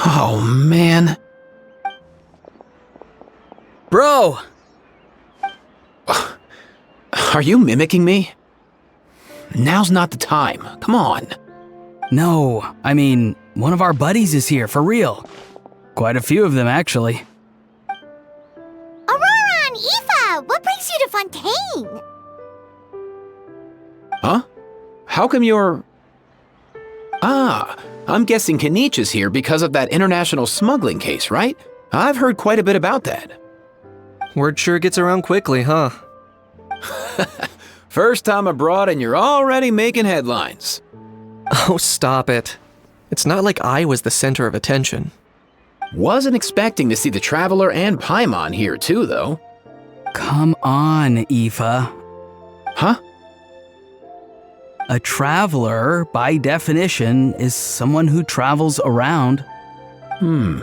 Oh, man. Bro! Are you mimicking me? Now's not the time. Come on. No, I mean, one of our buddies is here, for real. Quite a few of them, actually. Aurora and Aoife, what brings you to Fontaine? Huh? How come you're... Ah, I'm guessing Kaniche is here because of that international smuggling case, right? I've heard quite a bit about that. Word sure gets around quickly, huh? First time abroad and you're already making headlines. Oh, stop it. It's not like I was the center of attention. Wasn't expecting to see the Traveler and Paimon here too, though. Come on, Aoife. Huh? A traveler, by definition, is someone who travels around.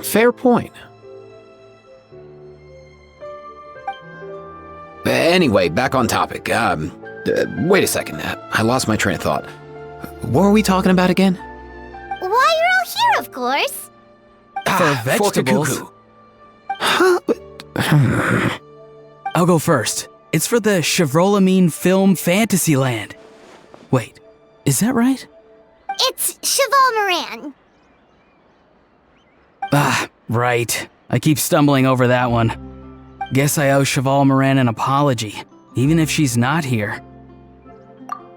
Fair point. Anyway, back on topic. Wait a second. I lost my train of thought. What were we talking about again? Why, you're all here, of course. For vegetables. Cacucu. Huh? I'll go first. It's for the Chevrolamine film Fantasyland. Wait, is that right? It's Cheval Moran. Ah, right. I keep stumbling over that one. Guess I owe Cheval Moran an apology, even if she's not here.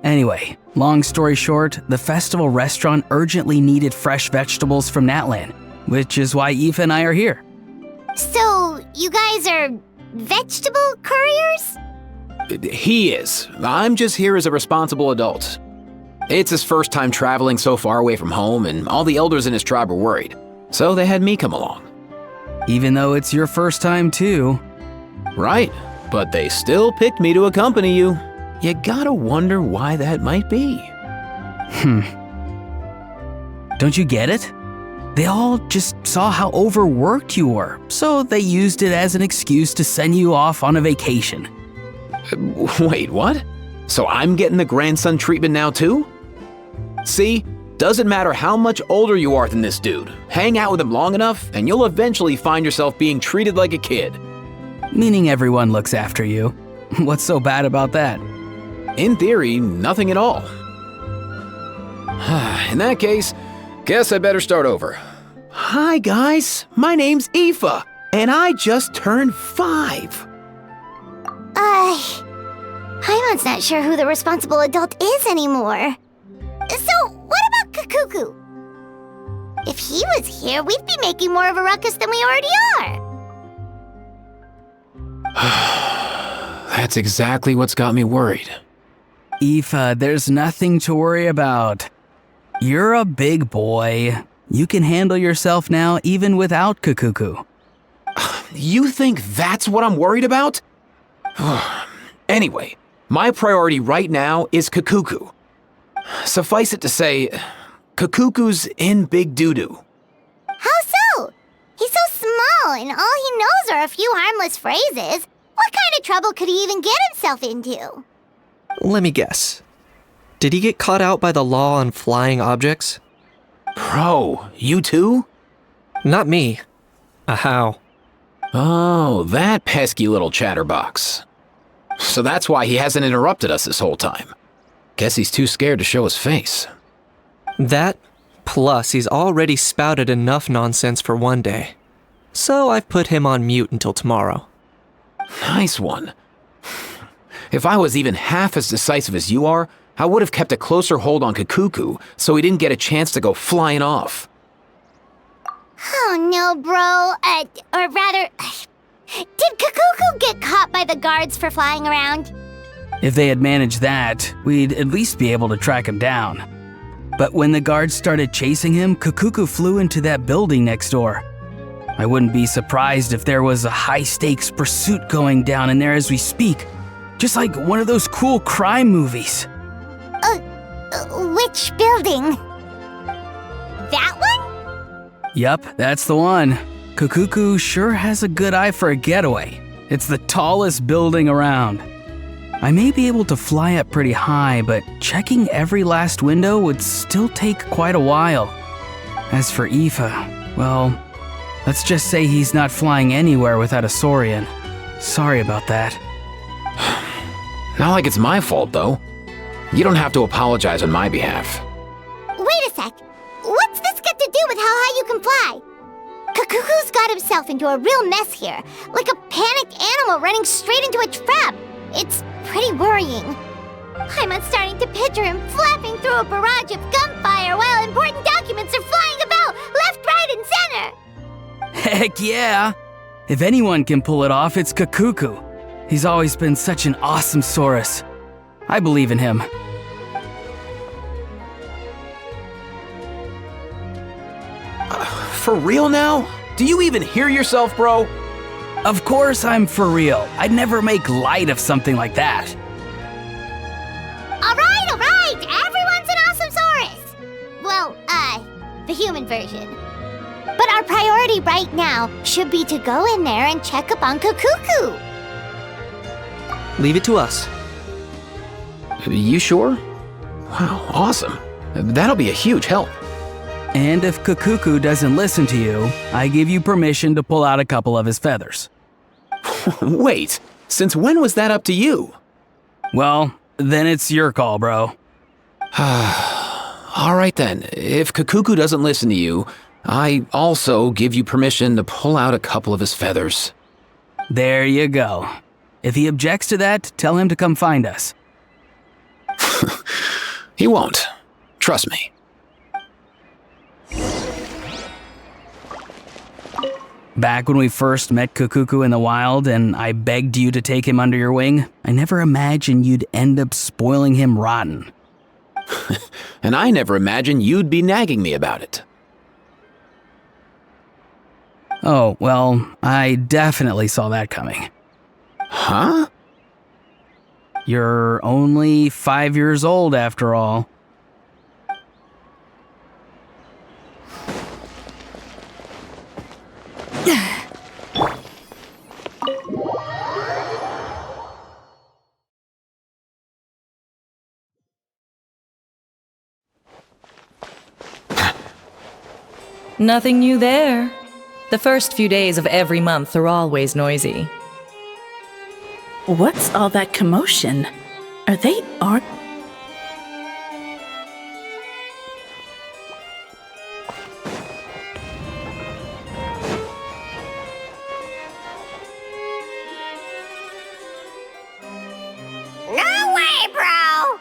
Anyway, long story short, the festival restaurant urgently needed fresh vegetables from Natlan, which is why Aoife and I are here. So, you guys are vegetable couriers? He is. I'm just here as a responsible adult. It's his first time traveling so far away from home, and all the elders in his tribe were worried. So they had me come along. Even though it's your first time too. Right, but they still picked me to accompany you. You gotta wonder why that might be. Don't you get it? They all just saw how overworked you were, so they used it as an excuse to send you off on a vacation. Wait, what? So I'm getting the grandson treatment now too? See, doesn't matter how much older you are than this dude. Hang out with him long enough, and you'll eventually find yourself being treated like a kid. Meaning everyone looks after you. What's so bad about that? In theory, nothing at all. In that case, guess I better start over. Hi guys, my name's Aoife, and I just turned 5. Paimon's not sure who the responsible adult is anymore. So, what about Cacucu? If he was here, we'd be making more of a ruckus than we already are. That's exactly what's got me worried. Aoife, there's nothing to worry about. You're a big boy. You can handle yourself now even without Cacucu. You think that's what I'm worried about? Anyway, my priority right now is Cacucu. Suffice it to say, Cacucu's in big doo-doo. How so? He's so small, and all he knows are a few harmless phrases. What kind of trouble could he even get himself into? Let me guess. Did he get caught out by the law on flying objects? Bro, you too? Not me. How? Oh, that pesky little chatterbox. So that's why he hasn't interrupted us this whole time. Guess he's too scared to show his face. That, plus he's already spouted enough nonsense for one day. So I've put him on mute until tomorrow. Nice one. If I was even half as decisive as you are, I would have kept a closer hold on Cacucu so he didn't get a chance to go flying off. Oh no, bro. Or rather, did Cacucu get caught by the guards for flying around? If they had managed that, we'd at least be able to track him down. But when the guards started chasing him, Cacucu flew into that building next door. I wouldn't be surprised if there was a high-stakes pursuit going down in there as we speak. Just like one of those cool crime movies. Which building? That one? Yup, that's the one. Cacucu sure has a good eye for a getaway. It's the tallest building around. I may be able to fly up pretty high, but checking every last window would still take quite a while. As for Aoife, Well, let's just say he's not flying anywhere without a Saurian. Sorry about that. Not like it's my fault, though. You don't have to apologize on my behalf. Wait a sec. What's this got to do with how high you can fly? Cacucu's got himself into a real mess here, like a panicked animal running straight into a trap. It's pretty worrying. I'm starting to picture him flapping through a barrage of gunfire while important documents are flying about left, right, and center. Heck yeah! If anyone can pull it off, it's Cacucu. He's always been such an awesome Saurus. I believe in him. For real now? Do you even hear yourself, bro? Of course I'm for real. I'd never make light of something like that. All right, everyone's an awesome Saurus. Well, the human version. But our priority right now should be to go in there and check up on Cacucu. Leave it to us. You sure? Wow, awesome. That'll be a huge help. And if Cacucu doesn't listen to you, I give you permission to pull out a couple of his feathers. Wait, since when was that up to you? Well, then it's your call, bro. All right then, if Cacucu doesn't listen to you, I also give you permission to pull out a couple of his feathers. There you go. If he objects to that, tell him to come find us. He won't. Trust me. Back when we first met Cacucu in the wild and I begged you to take him under your wing, I never imagined you'd end up spoiling him rotten. And I never imagined you'd be nagging me about it. Oh, well, I definitely saw that coming. Huh? You're only 5 years old after all. Nothing new there. The first few days of every month are always noisy. What's all that commotion? Are they No way, bro!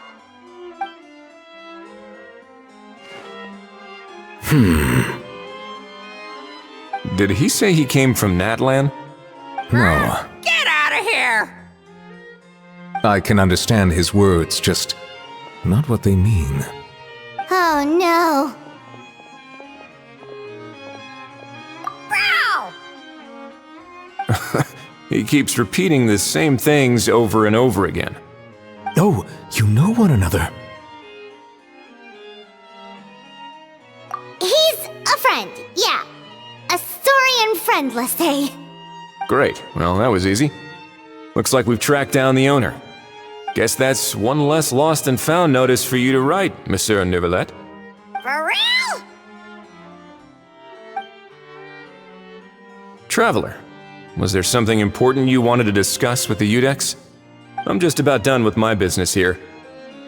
Did he say he came from Natlan? No. Get out of here! I can understand his words, just not what they mean. Oh no. Bro! He keeps repeating the same things over and over again. Oh, you know one another. He's a friend, yeah. A Saurian friend, let's say. Great. Well, that was easy. Looks like we've tracked down the owner. Guess that's one less lost and found notice for you to write, Monsieur Neuvillette. For real? Traveler, was there something important you wanted to discuss with the Udex? I'm just about done with my business here.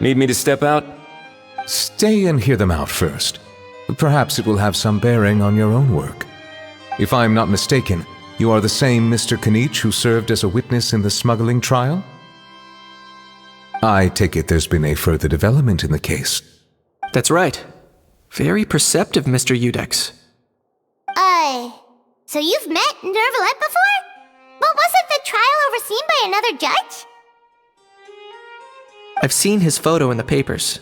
Need me to step out? Stay and hear them out first. Perhaps it will have some bearing on your own work. If I am not mistaken, you are the same Mr. Kanich who served as a witness in the smuggling trial? I take it there's been a further development in the case. That's right. Very perceptive, Mr. Udex. So you've met Neuvillette before? But wasn't the trial overseen by another judge? I've seen his photo in the papers.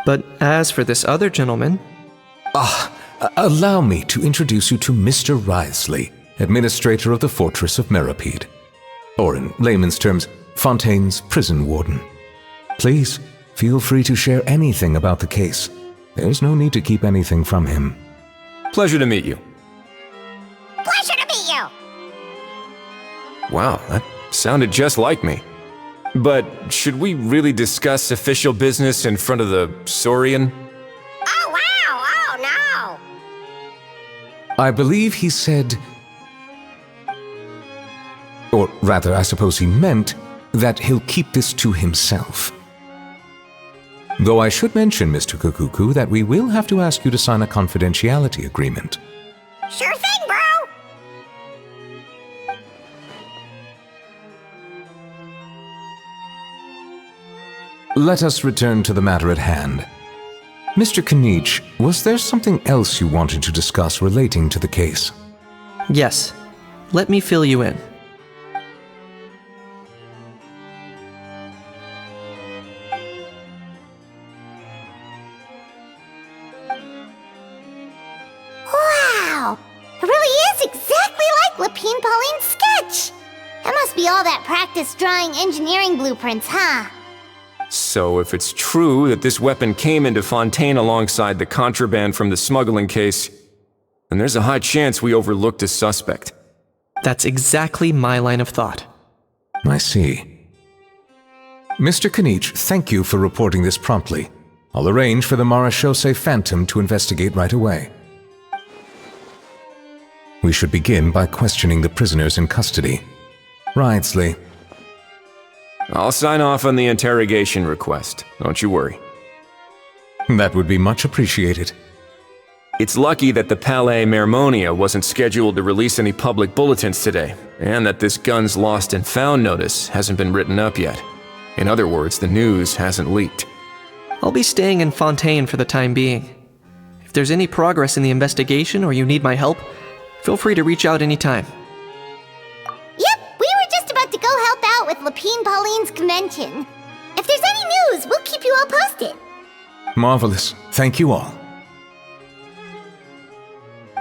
But as for this other gentleman... Allow me to introduce you to Mr. Wriothesley, administrator of the Fortress of Meripede. Or in layman's terms, Fontaine's prison warden. Please, feel free to share anything about the case. There's no need to keep anything from him. Pleasure to meet you. Pleasure to meet you! Wow, that sounded just like me. But should we really discuss official business in front of the Saurian? Oh wow, oh I believe he said... Or rather, I suppose he meant that he'll keep this to himself. Though I should mention, Mr. Cacucu, that we will have to ask you to sign a confidentiality agreement. Sure thing, bro! Let us return to the matter at hand. Mr. Kanich, was there something else you wanted to discuss relating to the case? Yes. Let me fill you in. Wow! It really is exactly like Lapine Pauline's sketch! That must be all that practice drawing engineering blueprints, huh? So if it's true that this weapon came into Fontaine alongside the contraband from the smuggling case, then there's a high chance we overlooked a suspect. That's exactly my line of thought. I see. Mr. Kanich, thank you for reporting this promptly. I'll arrange for the Marechaussee Phantom to investigate right away. We should begin by questioning the prisoners in custody. Wriothesley. I'll sign off on the interrogation request, don't you worry. That would be much appreciated. It's lucky that the Palais Mermonia wasn't scheduled to release any public bulletins today, and that this gun's lost and found notice hasn't been written up yet. In other words, the news hasn't leaked. I'll be staying in Fontaine for the time being. If there's any progress in the investigation or you need my help, feel free to reach out anytime. Yep, we were just about to go help out with Lapine Pauline's convention. If there's any news, we'll keep you all posted. Marvelous. Thank you all.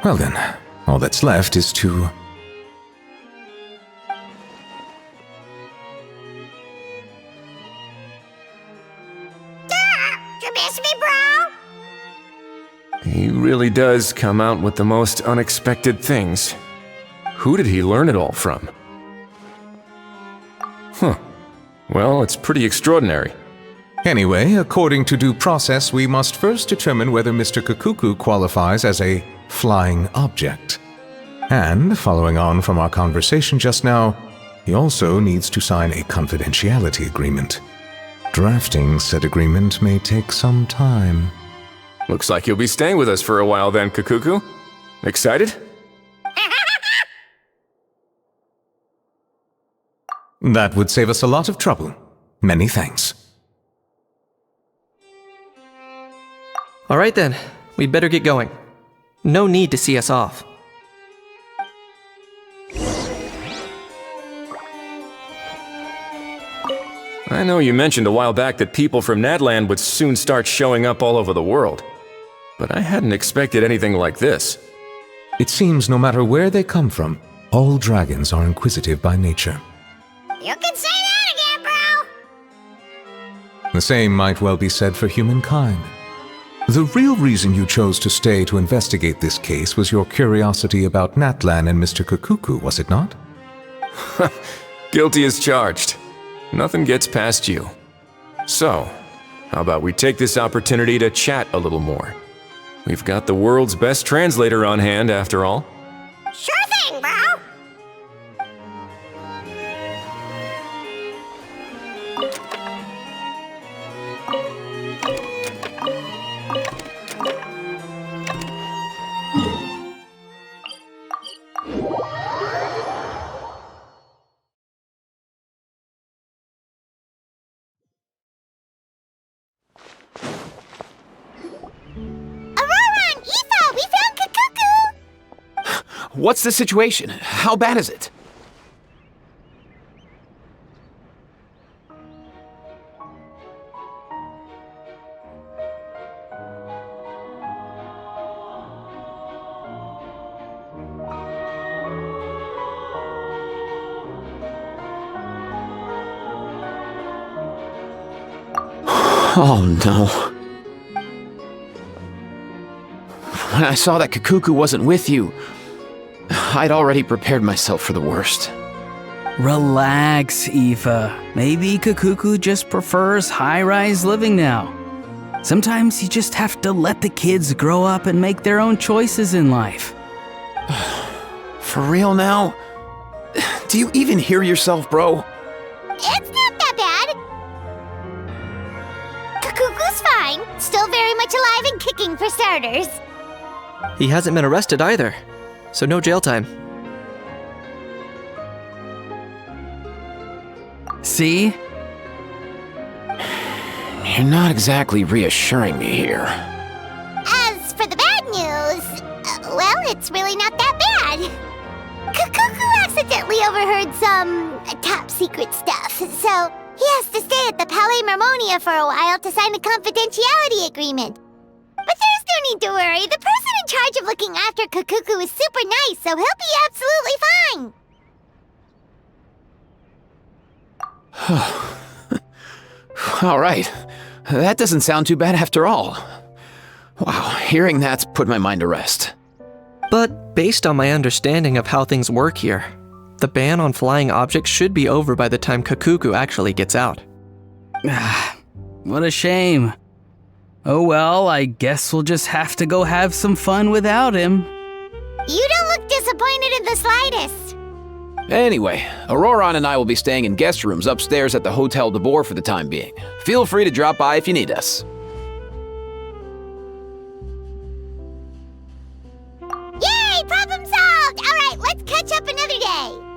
Well then, all that's left is to... You miss me, bro? He really does come out with the most unexpected things. Who did he learn it all from? Huh. Well, it's pretty extraordinary. Anyway, according to due process, we must first determine whether Mr. Cacucu qualifies as a flying object. And, following on from our conversation just now, he also needs to sign a confidentiality agreement. Drafting said agreement may take some time. Looks like you'll be staying with us for a while then, Cacucu. Excited? That would save us a lot of trouble. Many thanks. All right then, we'd better get going. No need to see us off. I know you mentioned a while back that people from Nadland would soon start showing up all over the world, but I hadn't expected anything like this. It seems no matter where they come from, all dragons are inquisitive by nature. You can say that again, bro! The same might well be said for humankind. The real reason you chose to stay to investigate this case was your curiosity about Natlan and Mr. Cacucu, was it not? Guilty as charged. Nothing gets past you. So, how about we take this opportunity to chat a little more? We've got the world's best translator on hand, after all. Sure thing, bro! What's the situation? How bad is it? Oh no. When I saw that Cacucu wasn't with you, I'd already prepared myself for the worst. Relax, Aoife. Maybe Cacucu just prefers high-rise living now. Sometimes you just have to let the kids grow up and make their own choices in life. For real now? Do you even hear yourself, bro? It's not that bad. Cacucu's fine. Still very much alive and kicking for starters. He hasn't been arrested either, so no jail time. See? You're not exactly reassuring me here. As for the bad news, well, it's really not that bad. Cacucu accidentally overheard some top secret stuff, so he has to stay at the Palais Mermonia for a while to sign a confidentiality agreement. But there's no need to worry. The person in charge of looking after Cacucu is super nice, so he'll be absolutely fine. All right. That doesn't sound too bad after all. Wow, hearing that's put my mind to rest. But based on my understanding of how things work here, the ban on flying objects should be over by the time Cacucu actually gets out. What a shame. Oh well, I guess we'll just have to go have some fun without him. You don't look disappointed in the slightest. Anyway, Auroron and I will be staying in guest rooms upstairs at the Hotel de Boer for the time being. Feel free to drop by if you need us. Yay! Problem solved! Alright, let's catch up another day.